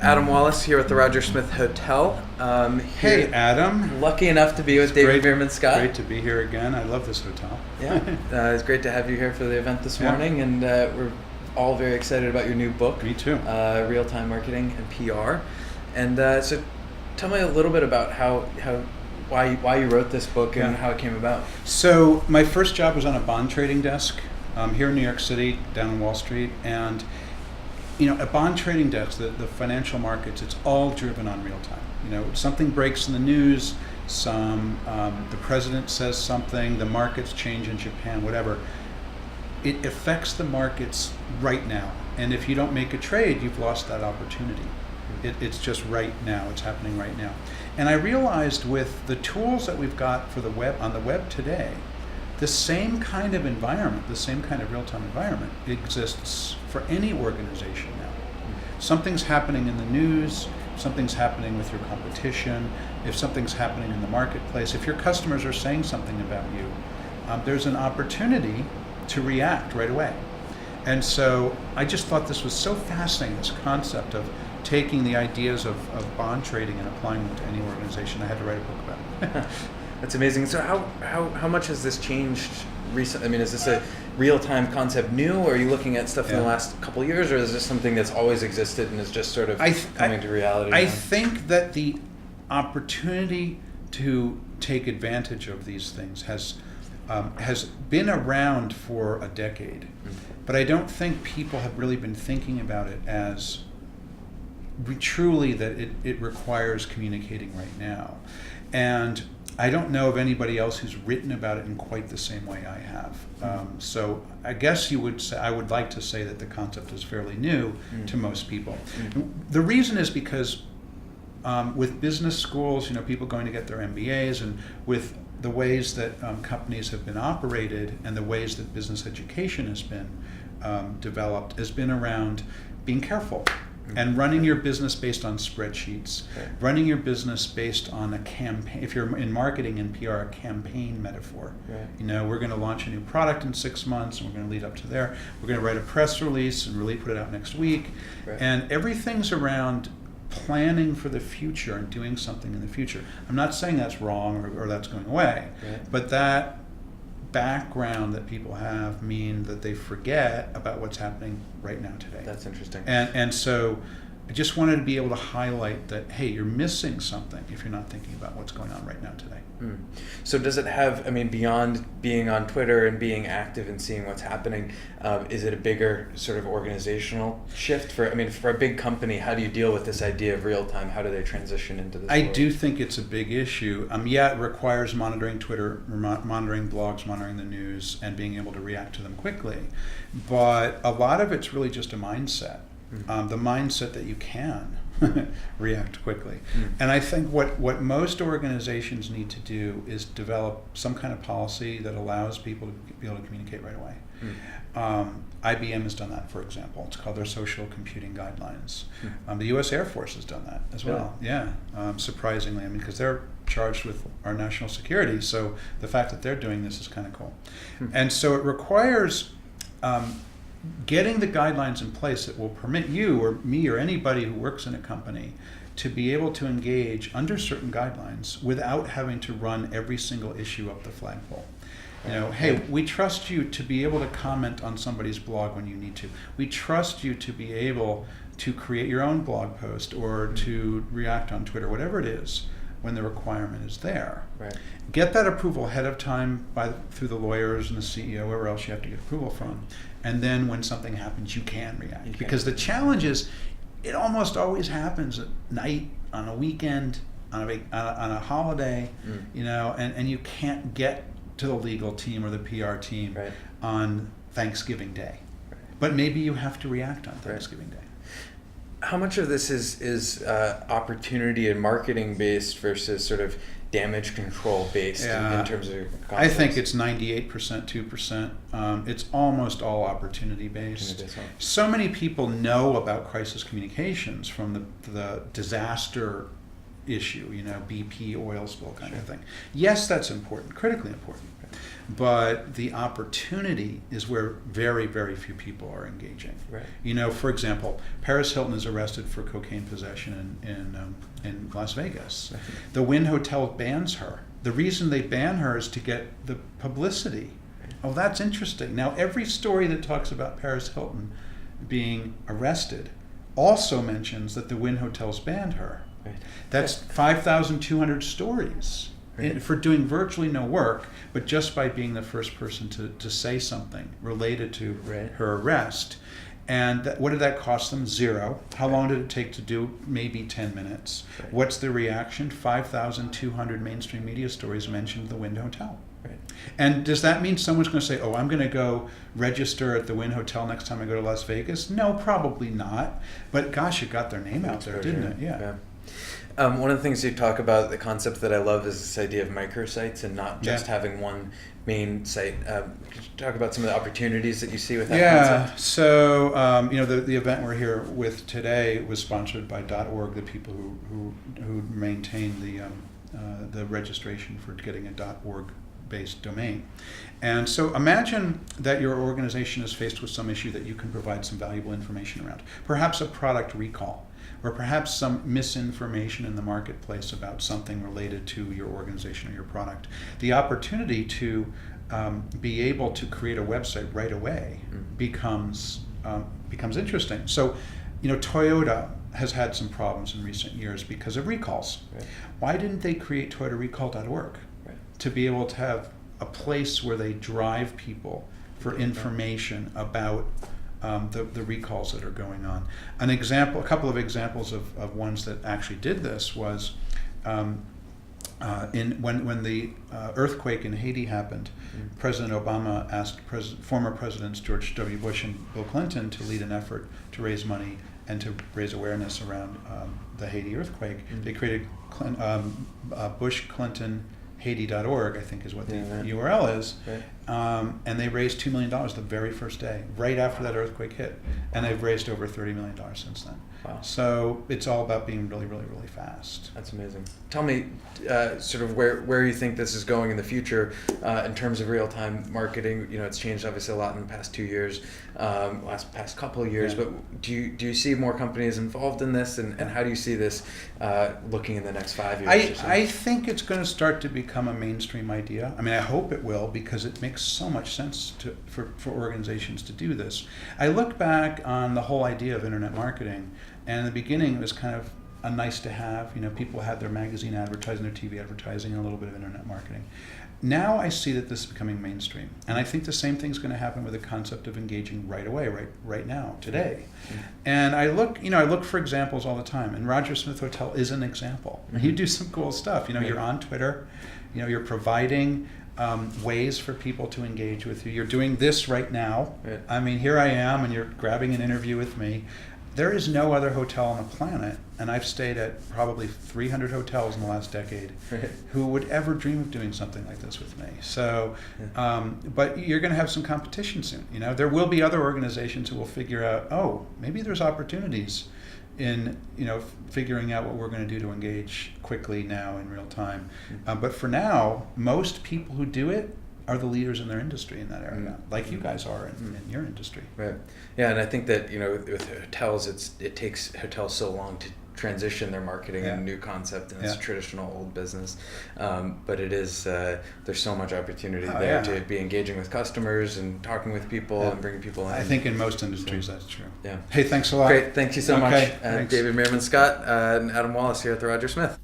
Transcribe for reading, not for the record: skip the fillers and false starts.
Adam Wallace here at the Roger Smith Hotel. Hey, Adam. Lucky enough to be with David Meerman Scott. Great to be here again. I love this hotel. Yeah, it's great to have you here for the event this morning, and we're all very excited about your new book. Me too. Real-time marketing and PR. And so, tell me a little bit about why you wrote this book and how it came about. So, my first job was on a bond trading desk here in New York City, down on Wall Street, and a bond trading desk, the financial markets, it's all driven on real time. Something breaks in the news, the president says something, the markets change in Japan, whatever. It affects the markets right now. And if you don't make a trade, you've lost that opportunity. It's just right now. It's happening right now. And I realized with the tools that we've got for the web on the web today, the same kind of environment, the same kind of real-time environment exists for any organization now. Something's happening in the news, something's happening with your competition, if something's happening in the marketplace, if your customers are saying something about you, there's an opportunity to react right away. And so I just thought this was so fascinating, this concept of taking the ideas of bond trading and applying them to any organization. I had to write a book about it. That's amazing. So how much has this changed recently? I mean, is this a real-time concept new, or are you looking at stuff in the last couple of years, or is this something that's always existed and is just sort of coming to reality now? I think that the opportunity to take advantage of these things has been around for a decade, but I don't think people have really been thinking about it as truly that it requires communicating right now. And I don't know of anybody else who's written about it in quite the same way I have. So I guess I would like to say that the concept is fairly new to most people. The reason is because with business schools, people going to get their MBAs, and with the ways that companies have been operated and the ways that business education has been developed has been around being careful. And running your business based on spreadsheets, running your business based on a campaign. If you're in marketing and PR, a campaign metaphor. We're going to launch a new product in 6 months, and we're going to lead up to there. We're going to write a press release and really put it out next week. And everything's around planning for the future and doing something in the future. I'm not saying that's wrong or that's going away, but that background that people have mean that they forget about what's happening right now today. That's interesting. And so I just wanted to be able to highlight that, hey, you're missing something if you're not thinking about what's going on right now today. So does it have, beyond being on Twitter and being active and seeing what's happening, is it a bigger sort of organizational shift? For a big company, how do you deal with this idea of real time? How do they transition into this world? do think it's a big issue. It requires monitoring Twitter, monitoring blogs, monitoring the news, and being able to react to them quickly. But a lot of it's really just a mindset. The mindset that you can react quickly. And I think what most organizations need to do is develop some kind of policy that allows people to be able to communicate right away. IBM has done that, for example. It's called their Social Computing Guidelines. The U.S. Air Force has done that as well. Surprisingly, because they're charged with our national security, so the fact that they're doing this is kind of cool. And so it requires getting the guidelines in place that will permit you or me or anybody who works in a company to be able to engage under certain guidelines without having to run every single issue up the flagpole. Hey, we trust you to be able to comment on somebody's blog when you need to. We trust you to be able to create your own blog post or to react on Twitter, whatever it is, when the requirement is there. Get that approval ahead of time through the lawyers and the CEO, wherever else you have to get approval from. And then when something happens, you can react. Because the challenge is, it almost always happens at night, on a weekend, on a holiday, and you can't get to the legal team or the PR team on Thanksgiving Day. But maybe you have to react on Thanksgiving Day. How much of this is opportunity and marketing based versus sort of damage control based in terms of your confidence? I think it's 98%, 2%. It's almost all opportunity based. So many people know about crisis communications from the disaster issue, BP oil spill kind of thing. Yes, that's important, critically important. But the opportunity is where very, very few people are engaging. Right. For example, Paris Hilton is arrested for cocaine possession in Las Vegas. Right. The Wynn Hotel bans her. The reason they ban her is to get the publicity. Oh, that's interesting. Now, every story that talks about Paris Hilton being arrested also mentions that the Wynn Hotels banned her. Right. That's 5,200 stories. Right. For doing virtually no work, but just by being the first person to say something related to Right. her arrest. And what did that cost them? 0. How long did it take to do? Maybe 10 minutes. Right. What's the reaction? 5,200 mainstream media stories mentioned the Wynn Hotel. Right. And does that mean someone's going to say, oh, I'm going to go register at the Wynn Hotel next time I go to Las Vegas? No, probably not. But gosh, it got their name out there, didn't it? Yeah. One of the things you talk about, the concept that I love, is this idea of microsites and not just having one main site. Could you talk about some of the opportunities that you see with that concept? So the event we're here with today was sponsored by .org, the people who maintain the registration for getting a .org based domain. And so imagine that your organization is faced with some issue that you can provide some valuable information around, perhaps a product recall, or perhaps some misinformation in the marketplace about something related to your organization or your product. The opportunity to be able to create a website right away becomes interesting. So, Toyota has had some problems in recent years because of recalls. Right. Why didn't they create ToyotaRecall.org to be able to have a place where they drive people for information about the recalls that are going on? A couple of examples of ones that actually did this was when the earthquake in Haiti happened, President Obama asked former Presidents George W. Bush and Bill Clinton to lead an effort to raise money and to raise awareness around the Haiti earthquake. They created Bush Clinton Haiti.org, I think is what the URL is. Right. And they raised $2 million the very first day, right after that earthquake hit. And they've raised over $30 million since then. Wow. So it's all about being really, really, really fast. That's amazing. Tell me sort of where you think this is going in the future in terms of real-time marketing. It's changed obviously a lot in the past 2 years, past couple of years, but do you see more companies involved in this, and how do you see this looking in the next 5 years or so? I think it's going to start to become a mainstream idea. I mean, I hope it will, because it makes so much sense for organizations to do this. I look back on the whole idea of internet marketing, and in the beginning it was kind of a nice to have. People had their magazine advertising, their TV advertising, and a little bit of internet marketing. Now I see that this is becoming mainstream, and I think the same thing's going to happen with the concept of engaging right away, right now, today. And I look for examples all the time, and Roger Smith Hotel is an example. You do some cool stuff. You're on Twitter, you're providing ways for people to engage with you. You're doing this right now. Right. I mean, here I am, and you're grabbing an interview with me. There is no other hotel on the planet, and I've stayed at probably 300 hotels in the last decade, who would ever dream of doing something like this with me. So, but you're going to have some competition soon. There will be other organizations who will figure out, oh, maybe there's opportunities in figuring out what we're going to do to engage quickly now in real time. But for now, most people who do it are the leaders in their industry in that area, like you guys are in your industry. Right. Yeah, and I think that with hotels, it takes hotels so long to transition their marketing and new concept in this traditional old business. But it is there's so much opportunity there to be engaging with customers and talking with people and bringing people in. I think in most industries that's true. Yeah. Hey, thanks a lot. Great. Thank you so much. Thanks. David Meerman Scott and Adam Wallace here at the Roger Smith.